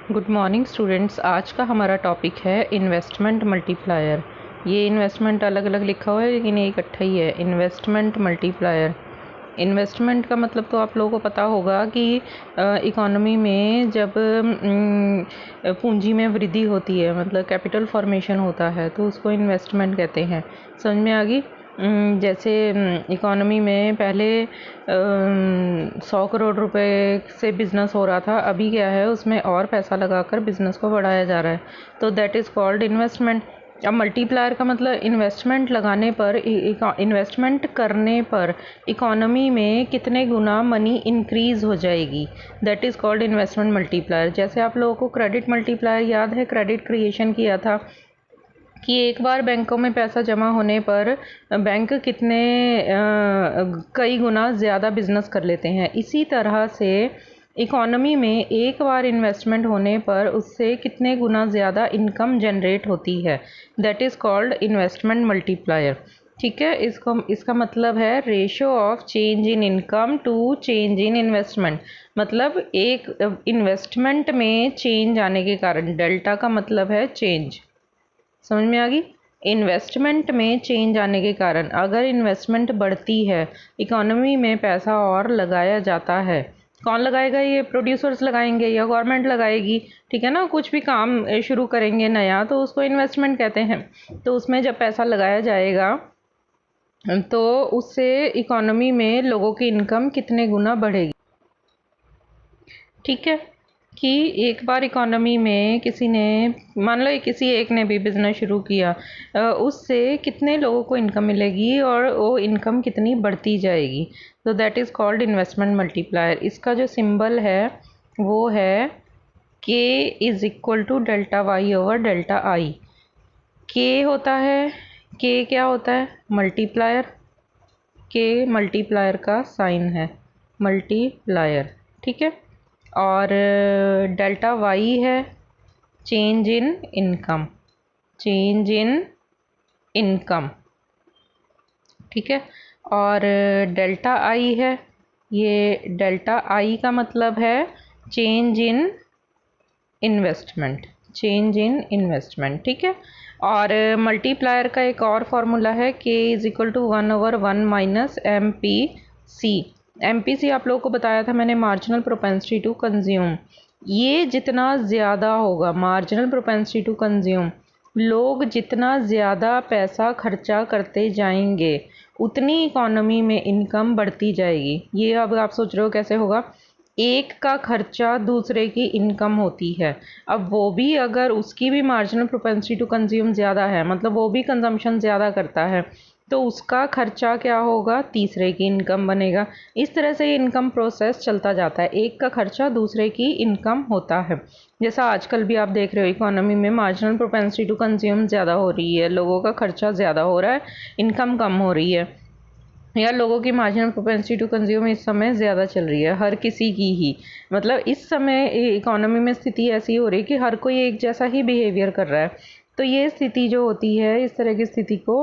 Good morning students. आज का हमारा टॉपिक है इन्वेस्टमेंट मल्टीप्लायर। ये इन्वेस्टमेंट अलग अलग लिखा हुआ है लेकिन ये इकट्ठा ही है, इन्वेस्टमेंट मल्टीप्लायर। इन्वेस्टमेंट का मतलब तो आप लोगों को पता होगा कि इकोनॉमी में जब पूंजी में वृद्धि होती है, मतलब कैपिटल फॉर्मेशन होता है, तो उसको इन्वेस्टमेंट कहते हैं। समझ में आ गई? जैसे इकोनॉमी में पहले 100 करोड़ रुपए से बिज़नेस हो रहा था, अभी क्या है उसमें और पैसा लगाकर बिज़नेस को बढ़ाया जा रहा है, तो दैट इज़ कॉल्ड इन्वेस्टमेंट। अब मल्टीप्लायर का मतलब इन्वेस्टमेंट लगाने पर, इन्वेस्टमेंट करने पर इकोनॉमी में कितने गुना मनी इंक्रीज़ हो जाएगी, that is called investment multiplier. जैसे आप लोगों को क्रेडिट मल्टीप्लायर याद है, क्रेडिट क्रिएशन किया था कि एक बार बैंकों में पैसा जमा होने पर बैंक कितने कई गुना ज़्यादा बिजनेस कर लेते हैं। इसी तरह से इकोनॉमी में एक बार इन्वेस्टमेंट होने पर उससे कितने गुना ज़्यादा इनकम जनरेट होती है, that is called investment multiplier. ठीक है, इसका मतलब है ratio of change in income to change in investment. मतलब एक इन्वेस्टमेंट में चेंज आने के कारण, डेल्टा का मतलब है चेंज। समझ में आ गई? इन्वेस्टमेंट में चेंज आने के कारण अगर इन्वेस्टमेंट बढ़ती है, इकोनॉमी में पैसा और लगाया जाता है, कौन लगाएगा? ये प्रोड्यूसर्स लगाएंगे या गवर्नमेंट लगाएगी। ठीक है ना, कुछ भी काम शुरू करेंगे नया तो उसको इन्वेस्टमेंट कहते हैं। तो उसमें जब पैसा लगाया जाएगा तो उससे इकोनॉमी में लोगों की इनकम कितने गुना बढ़ेगी। ठीक है, कि एक बार इकोनॉमी में किसी ने, मान लो किसी एक ने भी बिज़नेस शुरू किया, उससे कितने लोगों को इनकम मिलेगी और वो इनकम कितनी बढ़ती जाएगी, तो that is called investment multiplier. इसका जो सिंबल है वो है K is equal to delta Y over delta I. K होता है, के क्या होता है? मल्टीप्लायर। के मल्टीप्लायर का साइन है, मल्टीप्लायर। ठीक है, और डेल्टा वाई है change in income, change in income. ठीक है, और डेल्टा आई है, ये डेल्टा आई का मतलब है change in investment, change in investment. ठीक है, और मल्टीप्लायर का एक और फॉर्मूला है K is equal to 1/1 minus M P C. M P C आप लोगों को बताया था मैंने, मार्जिनल प्रोपेंसिटी टू कंज्यूम। ये जितना ज़्यादा होगा मार्जिनल प्रोपेंसिटी टू कंज्यूम, लोग जितना ज़्यादा पैसा खर्चा करते जाएंगे उतनी इकोनॉमी में इनकम बढ़ती जाएगी। ये अब आप सोच रहे हो कैसे होगा? एक का खर्चा दूसरे की इनकम होती है। अब वो भी अगर उसकी भी मार्जिनल प्रोपेंसिटी टू कंज्यूम ज़्यादा है, मतलब वो भी कंजम्पशन ज़्यादा करता है, तो उसका खर्चा क्या होगा? तीसरे की इनकम बनेगा। इस तरह से ये इनकम प्रोसेस चलता जाता है, एक का खर्चा दूसरे की इनकम होता है। जैसा आजकल भी आप देख रहे हो इकोनॉमी में मार्जिनल प्रोपेंसिटी टू कंज्यूम ज़्यादा हो रही है, लोगों का खर्चा ज़्यादा हो रहा है, इनकम कम हो रही है, या लोगों की मार्जिनल प्रोपेंसिटी टू कंज्यूम इस समय ज़्यादा चल रही है, हर किसी की ही। मतलब इस समय इकोनॉमी में स्थिति ऐसी हो रही है कि हर कोई एक जैसा ही बिहेवियर कर रहा है। तो ये स्थिति जो होती है, इस तरह की स्थिति को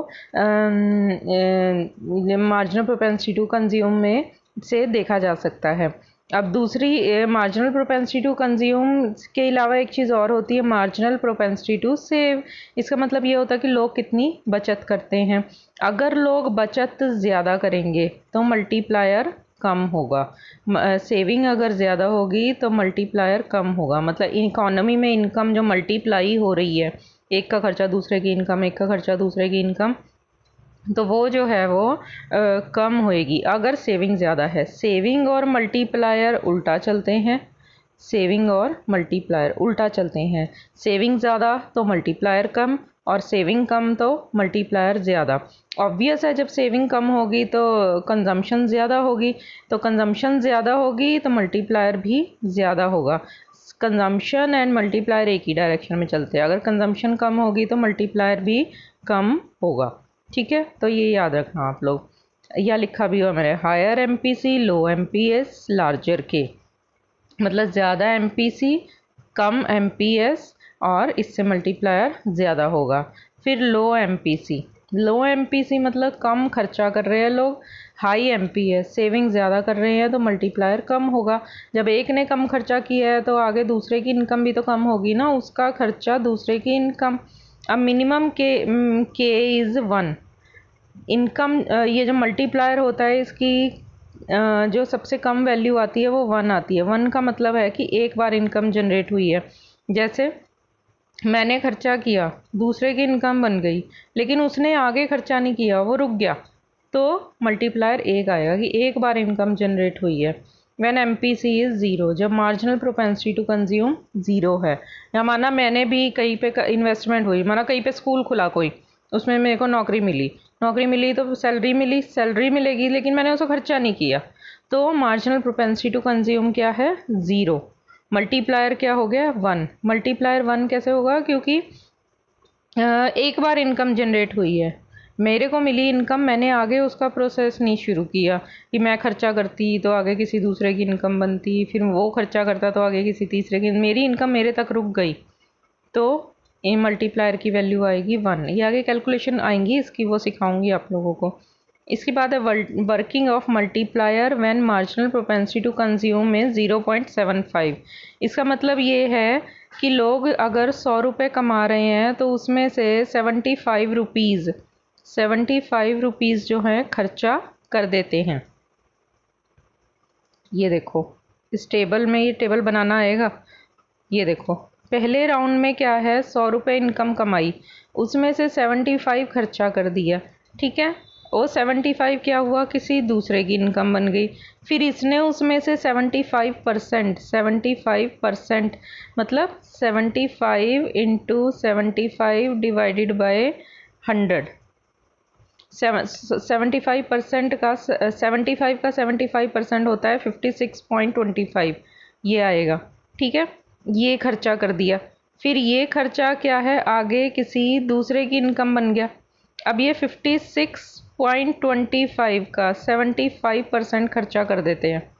मार्जिनल प्रोपेंसिटी टू कंज्यूम में से देखा जा सकता है। अब दूसरी मार्जिनल प्रोपेंसिटी टू कंज्यूम के अलावा एक चीज़ और होती है, मार्जिनल प्रोपेंसिटी टू सेव। इसका मतलब ये होता है कि लोग कितनी बचत करते हैं। अगर लोग बचत ज़्यादा करेंगे तो मल्टीप्लायर कम होगा, सेविंग अगर ज़्यादा होगी तो मल्टीप्लायर कम होगा। मतलब इकोनॉमी में इनकम जो मल्टीप्लाई हो रही है, एक का खर्चा दूसरे की इनकम, एक का खर्चा दूसरे की इनकम, तो वो जो है वो कम होएगी अगर सेविंग ज़्यादा है। सेविंग और मल्टीप्लायर उल्टा चलते हैं, सेविंग और मल्टीप्लायर उल्टा चलते हैं। सेविंग ज़्यादा तो मल्टीप्लायर कम, और सेविंग कम तो मल्टीप्लायर ज़्यादा। ऑब्वियस है, जब सेविंग कम होगी तो कंजम्पशन ज़्यादा होगी, तो कंजम्पशन ज़्यादा होगी तो मल्टीप्लायर भी ज़्यादा होगा। कंजम्पशन एंड मल्टीप्लायर एक ही डायरेक्शन में चलते हैं, अगर कंजम्पशन कम होगी तो मल्टीप्लायर भी कम होगा। ठीक है, तो ये याद रखना आप लोग। या लिखा भी हुआ मैंने, हायर एमपीसी लो एमपीएस लार्जर के, मतलब ज़्यादा एमपीसी कम एमपीएस और इससे मल्टीप्लायर ज़्यादा होगा। फिर लो एमपीसी, लो एमपीसी मतलब कम खर्चा कर रहे हैं लोग, हाई एमपी है, सेविंग ज़्यादा कर रहे हैं, तो मल्टीप्लायर कम होगा। जब एक ने कम खर्चा किया है तो आगे दूसरे की इनकम भी तो कम होगी ना, उसका खर्चा दूसरे की इनकम। अब मिनिमम के इज़ 1। इनकम ये जो मल्टीप्लायर होता है इसकी जो सबसे कम वैल्यू आती है वो 1 आती है। 1 का मतलब है कि एक बार इनकम जनरेट हुई है। जैसे मैंने खर्चा किया, दूसरे की इनकम बन गई, लेकिन उसने आगे खर्चा नहीं किया, वो रुक गया, तो मल्टीप्लायर 1 आएगा कि एक बार इनकम जनरेट हुई है। व्हेन एमपीसी इज़ ज़ीरो, जब marginal propensity to consume zero है। या माना मैंने भी कहीं पे इन्वेस्टमेंट हुई, माना कहीं पे स्कूल खुला कोई, उसमें मेरे को नौकरी मिली तो सैलरी मिली, सैलरी मिलेगी, लेकिन मैंने उसको खर्चा नहीं किया, तो मार्जिनल प्रोपेंसिटी टू कंज्यूम क्या है? ज़ीरो। मल्टीप्लायर क्या हो गया? 1। मल्टीप्लायर 1 कैसे होगा? क्योंकि एक बार इनकम जनरेट हुई है, मेरे को मिली इनकम, मैंने आगे उसका प्रोसेस नहीं शुरू किया कि मैं खर्चा करती तो आगे किसी दूसरे की इनकम बनती, फिर वो खर्चा करता तो आगे किसी तीसरे की, मेरी इनकम मेरे तक रुक गई, तो ये मल्टीप्लायर की वैल्यू आएगी 1। ये आगे कैलकुलेशन आएंगी इसकी, वो सिखाऊंगी आप लोगों को। इसके बाद है working of multiplier when marginal propensity to consume में 0.75। इसका मतलब ये है कि लोग अगर 100 रुपये कमा रहे हैं तो उसमें से 75 रुपीज़ जो हैं खर्चा कर देते हैं। ये देखो इस टेबल में, ये टेबल बनाना आएगा। ये देखो पहले राउंड में क्या है, 100 रुपये इनकम कमाई, उसमें से 75 खर्चा कर दिया, ठीक है। और 75 क्या हुआ, किसी दूसरे की इनकम बन गई। फिर इसने उसमें से 75% मतलब 75 इंटू 75 डिवाइडेड बाय 100। 75% का 75% होता है 56.25, ये आएगा, ठीक है। ये खर्चा कर दिया, फिर ये खर्चा क्या है, आगे किसी दूसरे की इनकम बन गया। अब ये 56.25 का 75% खर्चा कर देते हैं,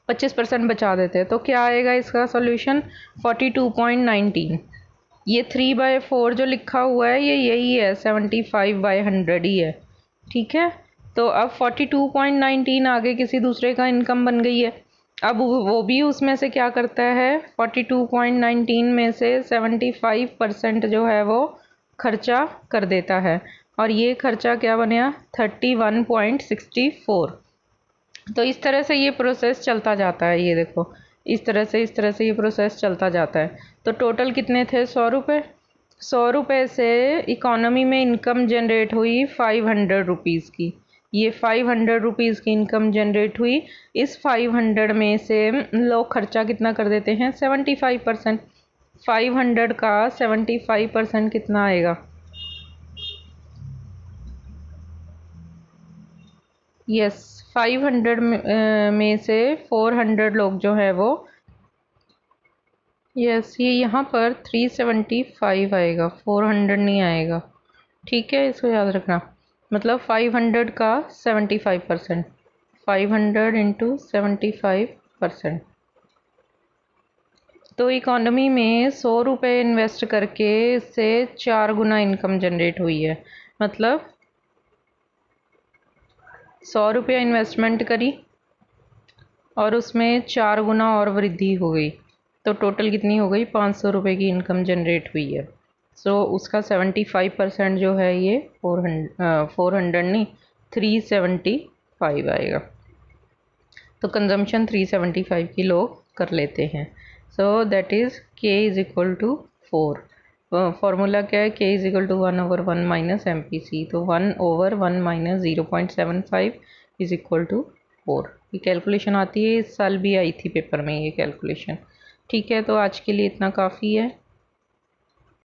25% बचा देते हैं, तो क्या आएगा इसका सॉल्यूशन? 42.19। ये 3/4 जो लिखा हुआ है ये यही है, 75/100 ही है, ठीक है। तो अब 42.19 आगे किसी दूसरे का इनकम बन गई है। अब वो भी उसमें से क्या करता है, 42.19 में से 75% जो है वो खर्चा कर देता है, और ये खर्चा क्या बना? 31.64। तो इस तरह से ये प्रोसेस चलता जाता है। ये देखो इस तरह से ये प्रोसेस चलता जाता है। तो टोटल कितने थे? 100 रुपये। 100 रुपये से इकोनॉमी में इनकम जनरेट हुई 500 रुपीज़ की। ये 500 रुपीज़ की इनकम जनरेट हुई। इस 500 में से लोग खर्चा कितना कर देते हैं? 75%। 500 का 75% कितना आएगा? यस, 500 में से 400 लोग जो है वो, यस ये यहाँ पर 375 आएगा, 400 नहीं आएगा, ठीक है, इसको याद रखना। मतलब 500 का 75%, 500 इंटू 75%। तो इकॉनमी में 100 रुपये इन्वेस्ट करके इससे 4 गुना इनकम जनरेट हुई है। मतलब 100 रुपया इन्वेस्टमेंट करी और उसमें 4 गुना और वृद्धि हो गई, तो टोटल कितनी हो गई? 500 रुपये की इनकम जनरेट हुई है। सो उसका 75% जो है ये 400 नहीं 375 आएगा। तो कंजम्पशन 375 की लोग कर लेते हैं। So that is K is equal to 4। Formula क्या है? K is equal to 1/1 minus MPC। तो 1/1 माइनस 0.75 इज़ इक्वल टू 4। ये कैलकुलेशन आती है, इस साल भी आई थी पेपर में ये कैलकुलेशन, ठीक है। तो आज के लिए इतना काफ़ी है।